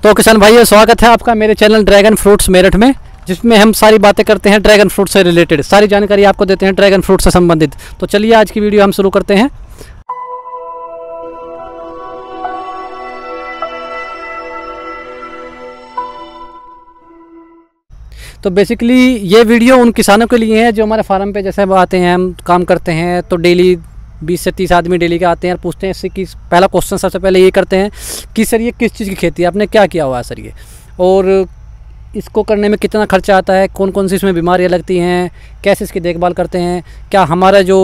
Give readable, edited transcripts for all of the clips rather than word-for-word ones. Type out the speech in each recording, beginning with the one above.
तो किसान भाइयों, स्वागत है आपका मेरे चैनल ड्रैगन फ्रूट्स मेरठ में, जिसमें हम सारी बातें करते हैं ड्रैगन फ्रूट से रिलेटेड, सारी जानकारी आपको देते हैं ड्रैगन फ्रूट से संबंधित। तो चलिए आज की वीडियो हम शुरू करते हैं। तो बेसिकली ये वीडियो उन किसानों के लिए है जो हमारे फार्म पे जैसे आते हैं, हम काम करते हैं तो डेली 20 से 30 आदमी डेली के आते हैं और पूछते हैं इससे कि पहला क्वेश्चन सबसे पहले ये करते हैं कि सर ये किस चीज़ की खेती है, आपने क्या किया हुआ है सर ये, और इसको करने में कितना खर्चा आता है, कौन कौन सी इसमें बीमारियाँ लगती हैं, कैसे इसकी देखभाल करते हैं, क्या हमारा जो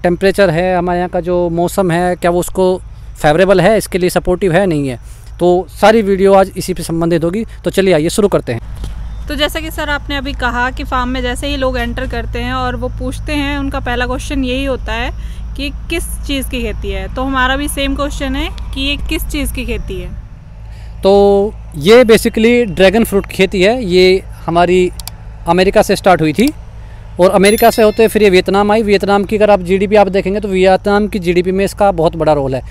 टेम्परेचर है, हमारे यहाँ का जो मौसम है, क्या वो उसको फेवरेबल है, इसके लिए सपोर्टिव है नहीं है। तो सारी वीडियो आज इसी पे संबंधित होगी। तो चलिए आइए शुरू करते हैं। तो जैसा कि सर आपने अभी कहा कि फार्म में जैसे ही लोग एंटर करते हैं और वो पूछते हैं, उनका पहला क्वेश्चन यही होता है कि किस चीज़ की खेती है। तो हमारा भी सेम क्वेश्चन है कि ये किस चीज़ की खेती है। तो ये बेसिकली ड्रैगन फ्रूट की खेती है। ये हमारी अमेरिका से स्टार्ट हुई थी और अमेरिका से होते फिर ये वियतनाम आई। वियतनाम की अगर आप जीडीपी आप देखेंगे तो वियतनाम की जीडीपी में इसका बहुत बड़ा रोल है।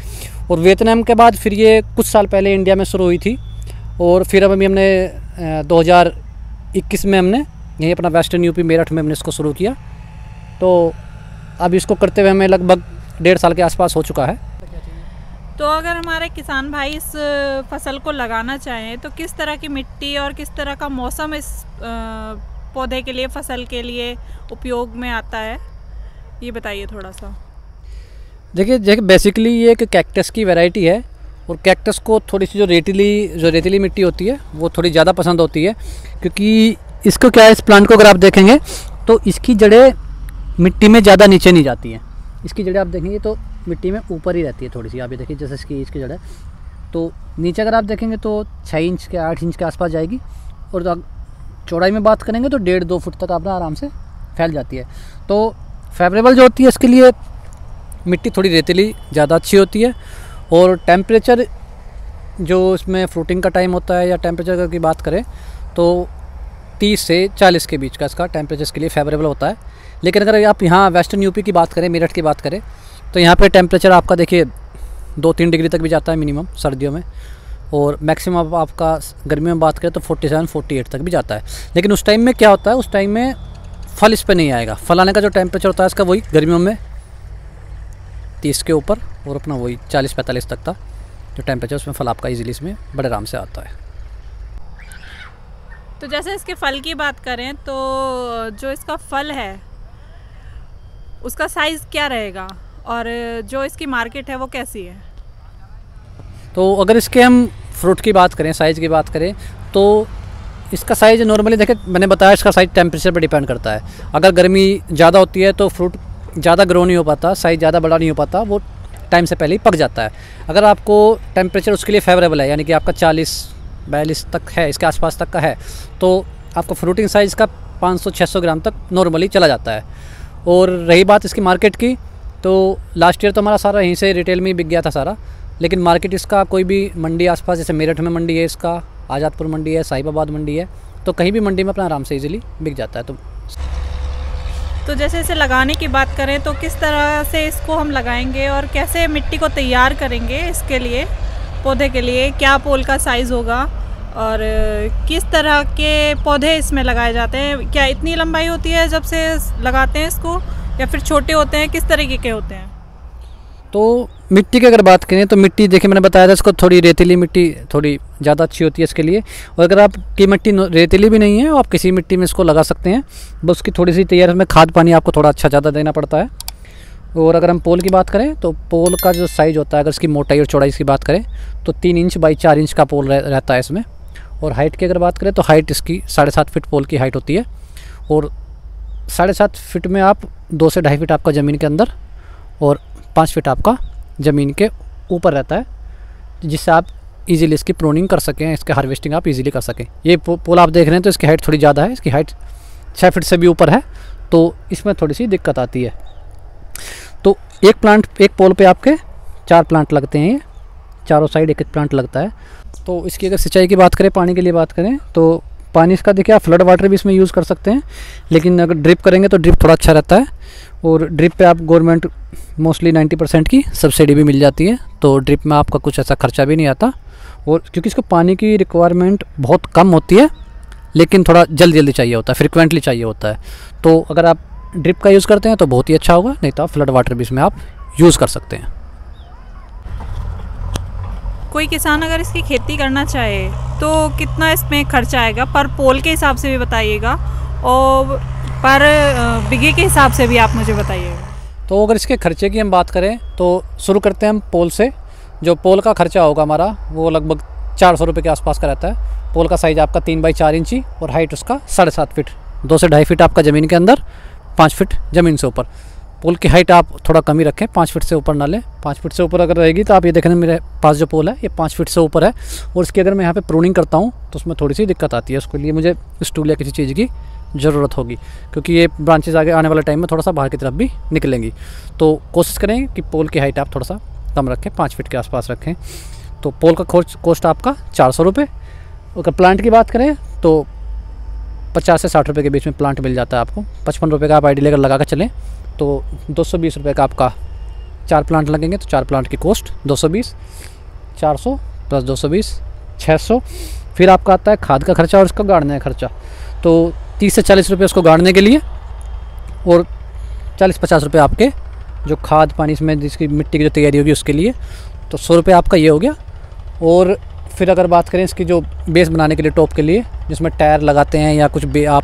और वियतनाम के बाद फिर ये कुछ साल पहले इंडिया में शुरू हुई थी और फिर अब हमने 2021 में हमने यहीं अपना वेस्टर्न यूपी मेरठ में हमने इसको शुरू किया। तो अब इसको करते हुए हमें लगभग 1.5 साल के आसपास हो चुका है। तो अगर हमारे किसान भाई इस फसल को लगाना चाहें तो किस तरह की मिट्टी और किस तरह का मौसम इस पौधे के लिए, फसल के लिए उपयोग में आता है, ये बताइए थोड़ा सा। देखिए बेसिकली ये एक कैक्टस की वैरायटी है और कैक्टस को थोड़ी सी जो रेतीली मिट्टी होती है वो थोड़ी ज़्यादा पसंद होती है, क्योंकि इसको क्या है, इस प्लांट को अगर आप देखेंगे तो इसकी जड़ें मिट्टी में ज़्यादा नीचे नहीं जाती हैं। इसकी जड़ें आप देखेंगे तो मिट्टी में ऊपर ही रहती है थोड़ी सी। आप ये देखिए जैसे इसकी जड़ें तो नीचे अगर आप देखेंगे तो 6 इंच के 8 इंच के आसपास जाएगी और चौड़ाई में बात करेंगे तो 1.5-2 फुट तक अपना आराम से फैल जाती है। तो फेवरेबल जो होती है इसके लिए मिट्टी थोड़ी रेतीली ज़्यादा अच्छी होती है। और टेम्परेचर जो इसमें फ्रूटिंग का टाइम होता है या टेम्परेचर की बात करें तो 30 से 40 के बीच का इसका टेम्परेचर इसके लिए फेवरेबल होता है। लेकिन अगर आप यहाँ वेस्टर्न यूपी की बात करें, मेरठ की बात करें, तो यहाँ पे टेम्परेचर आपका देखिए 2-3 डिग्री तक भी जाता है मिनिमम सर्दियों में, और मैक्सिमम आपका गर्मियों में बात करें तो 47-48 तक भी जाता है। लेकिन उस टाइम में क्या होता है, उस टाइम में फल इस पर नहीं आएगा। फल आने का जो टेम्परेचर होता है इसका वही गर्मियों में 30 के ऊपर और अपना वही 40-45 तक था जो टेम्परेचर, उसमें फल आपका इजीली इसमें बड़े आराम से आता है। तो जैसे इसके फल की बात करें तो जो इसका फल है उसका साइज़ क्या रहेगा और जो इसकी मार्केट है वो कैसी है? तो अगर इसके हम फ्रूट की बात करें, साइज़ की बात करें, तो इसका साइज़ नॉर्मली देखें, मैंने बताया इसका साइज़ टेम्परेचर पर डिपेंड करता है। अगर गर्मी ज़्यादा होती है तो फ्रूट ज़्यादा ग्रो नहीं हो पाता, साइज़ ज़्यादा बड़ा नहीं हो पाता, वो टाइम से पहले ही पक जाता है। अगर आपको टेम्परेचर उसके लिए फेवरेबल है, यानी कि आपका 40-42 तक है, इसके आसपास तक का है, तो आपको फ्रूटिंग साइज़ का 500-600 ग्राम तक नॉर्मली चला जाता है। और रही बात इसकी मार्केट की, तो लास्ट ईयर तो हमारा सारा यहीं से रिटेल में ही बिक गया था सारा। लेकिन मार्केट इसका कोई भी मंडी आसपास, जैसे मेरठ में मंडी है इसका, आज़ादपुर मंडी है, साहिबाबाद मंडी है, तो कहीं भी मंडी में अपना आराम से ईजिली बिक जाता है। तो जैसे इसे लगाने की बात करें तो किस तरह से इसको हम लगाएंगे और कैसे मिट्टी को तैयार करेंगे इसके लिए, पौधे के लिए, क्या पोल का साइज़ होगा और किस तरह के पौधे इसमें लगाए जाते हैं? क्या इतनी लंबाई होती है जब से लगाते हैं इसको, या फिर छोटे होते हैं, किस तरीके के होते हैं? तो मिट्टी की अगर बात करें तो मिट्टी देखिए, मैंने बताया था इसको थोड़ी रेतीली मिट्टी थोड़ी ज़्यादा अच्छी होती है इसके लिए। और अगर आपकी मिट्टी रेतीली भी नहीं है आप किसी मिट्टी में इसको लगा सकते हैं, बस उसकी थोड़ी सी तैयारी में खाद पानी आपको थोड़ा अच्छा ज़्यादा देना पड़ता है। और अगर हम पोल की बात करें तो पोल का जो साइज़ होता है, अगर इसकी मोटाई और चौड़ाई की बात करें तो 3 इंच बाई 4 इंच का पोल रहता है इसमें। और हाइट की अगर बात करें तो हाइट इसकी 7.5 फीट पोल की हाइट होती है। और 7.5 फीट में आप 2 से 2.5 फीट आपका ज़मीन के अंदर और 5 फीट आपका ज़मीन के ऊपर रहता है, जिससे आप इजीली इसकी प्रूनिंग कर सकें, इसके हार्वेस्टिंग आप इजीली कर सकें। ये पोल आप देख रहे हैं तो इसकी हाइट थोड़ी ज़्यादा है, इसकी हाइट 6 फीट से भी ऊपर है, तो इसमें थोड़ी सी दिक्कत आती है। तो एक पोल पे आपके 4 प्लांट लगते हैं, ये चारों साइड एक प्लांट लगता है। तो इसकी अगर सिंचाई की बात करें, पानी के लिए बात करें, तो पानी इसका देखिए आप फ्लड वाटर भी इसमें यूज़ कर सकते हैं, लेकिन अगर ड्रिप करेंगे तो ड्रिप थोड़ा अच्छा रहता है। और ड्रिप पे आप गवर्नमेंट मोस्टली 90% की सब्सिडी भी मिल जाती है, तो ड्रिप में आपका कुछ ऐसा खर्चा भी नहीं आता और क्योंकि इसको पानी की रिक्वायरमेंट बहुत कम होती है, लेकिन थोड़ा जल्दी जल्दी चाहिए होता है, फ्रिक्वेंटली चाहिए होता है। तो अगर आप ड्रिप का यूज़ करते हैं तो बहुत ही अच्छा होगा, नहीं तो आप फ्लड वाटर भी इसमें आप यूज़ कर सकते हैं। कोई किसान अगर इसकी खेती करना चाहे तो कितना इसमें खर्चा आएगा? पर पोल के हिसाब से भी बताइएगा और पर बीघे के हिसाब से भी आप मुझे बताइएगा। तो अगर इसके खर्चे की हम बात करें तो शुरू करते हैं हम पोल से। जो पोल का खर्चा होगा हमारा वो लगभग 400 रुपये के आसपास का रहता है। पोल का साइज़ आपका 3 बाई 4 इंची और हाइट उसका 7.5 फीट, 2 से 2.5 फीट आपका ज़मीन के अंदर, 5 फीट ज़मीन से ऊपर। पोल की हाइट आप थोड़ा कम ही रखें, 5 फीट से ऊपर ना लें। 5 फीट से ऊपर अगर रहेगी तो आप ये देखें मेरे पास जो पोल है ये 5 फीट से ऊपर है, और इसकी अगर मैं यहाँ पे प्रूनिंग करता हूँ तो उसमें थोड़ी सी दिक्कत आती है। उसके लिए मुझे स्टूल या किसी चीज़ की ज़रूरत होगी, क्योंकि ये ब्रांचेस आगे आने वाले टाइम में थोड़ा सा बाहर की तरफ भी निकलेंगी। तो कोशिश करें कि पोल की हाइट आप थोड़ा सा कम रखें, 5 फीट के आसपास रखें। तो पोल का कॉस्ट आपका 400 रुपये। अगर प्लांट की बात करें तो 50 से 60 रुपये के बीच में प्लांट मिल जाता है आपको। 55 रुपये का आप आईडी लेकर लगा कर चलें तो 220 रुपये का आपका 4 प्लांट लगेंगे। तो 4 प्लांट की कॉस्ट 220, 400 प्लस 220, 600। फिर आपका आता है खाद का खर्चा और इसका गाड़ने का खर्चा। तो 30 से 40 रुपये उसको गाड़ने के लिए, और 40-50 रुपये आपके जो खाद पानी इसमें जिसकी मिट्टी की जो तैयारी होगी उसके लिए। तो 100 रुपये आपका ये हो गया। और फिर अगर बात करें इसकी जो बेस बनाने के लिए टॉप के लिए, जिसमें टायर लगाते हैं या कुछ आप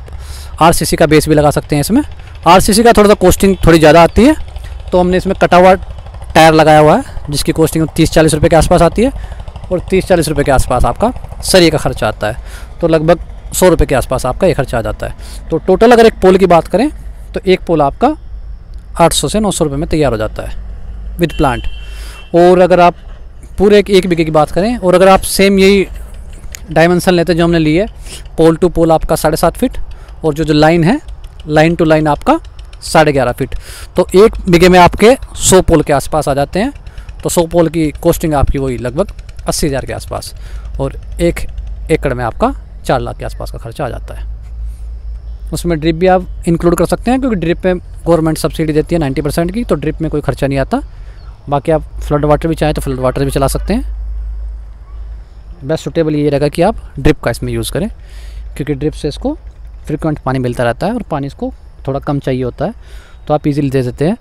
RCC का बेस भी लगा सकते हैं। इसमें RCC का थोड़ा सा कॉस्टिंग थोड़ी ज़्यादा आती है, तो हमने इसमें कटा हुआ टायर लगाया हुआ है जिसकी कॉस्टिंग 30-40 रुपये के आसपास आती है, और 30-40 रुपये के आसपास आपका सरिये का खर्चा आता है। तो लगभग 100 रुपये के आसपास आपका ये खर्चा आ जाता है। तो टोटल अगर एक पोल की बात करें तो एक पोल आपका 800 से 900 रुपये में तैयार हो जाता है विद प्लांट। और अगर आप पूरे एक बीघे की बात करें, और अगर आप सेम यही डायमेंशन लेते जो हमने ली है, पोल टू पोल आपका 7.5 फीट, और जो लाइन है लाइन टू लाइन आपका 11.5 फीट, तो एक बीघे में आपके 100 पोल के आसपास आ जाते हैं। तो 100 पोल की कॉस्टिंग आपकी वही लगभग 80,000 के आसपास, और 1 एकड़ में आपका 4 लाख के आसपास का खर्चा आ जाता है। उसमें ड्रिप भी आप इंक्लूड कर सकते हैं, क्योंकि ड्रिप में गवर्नमेंट सब्सिडी देती है 90% की, तो ड्रिप में कोई खर्चा नहीं आता। बाकी आप फ्लड वाटर भी चाहें तो फ्लड वाटर भी चला सकते हैं। बेस्ट सुटेबल ये रहेगा कि आप ड्रिप का इसमें यूज़ करें, क्योंकि ड्रिप से इसको फ्रिक्वेंट पानी मिलता रहता है और पानी इसको थोड़ा कम चाहिए होता है, तो आप इजीली दे देते हैं।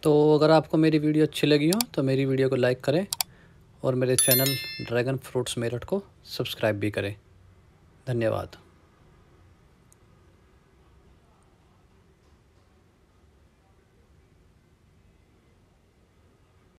तो अगर आपको मेरी वीडियो अच्छी लगी हो तो मेरी वीडियो को लाइक करें, और मेरे चैनल ड्रैगन फ्रूट्स मेरठ को सब्सक्राइब भी करें। धन्यवाद।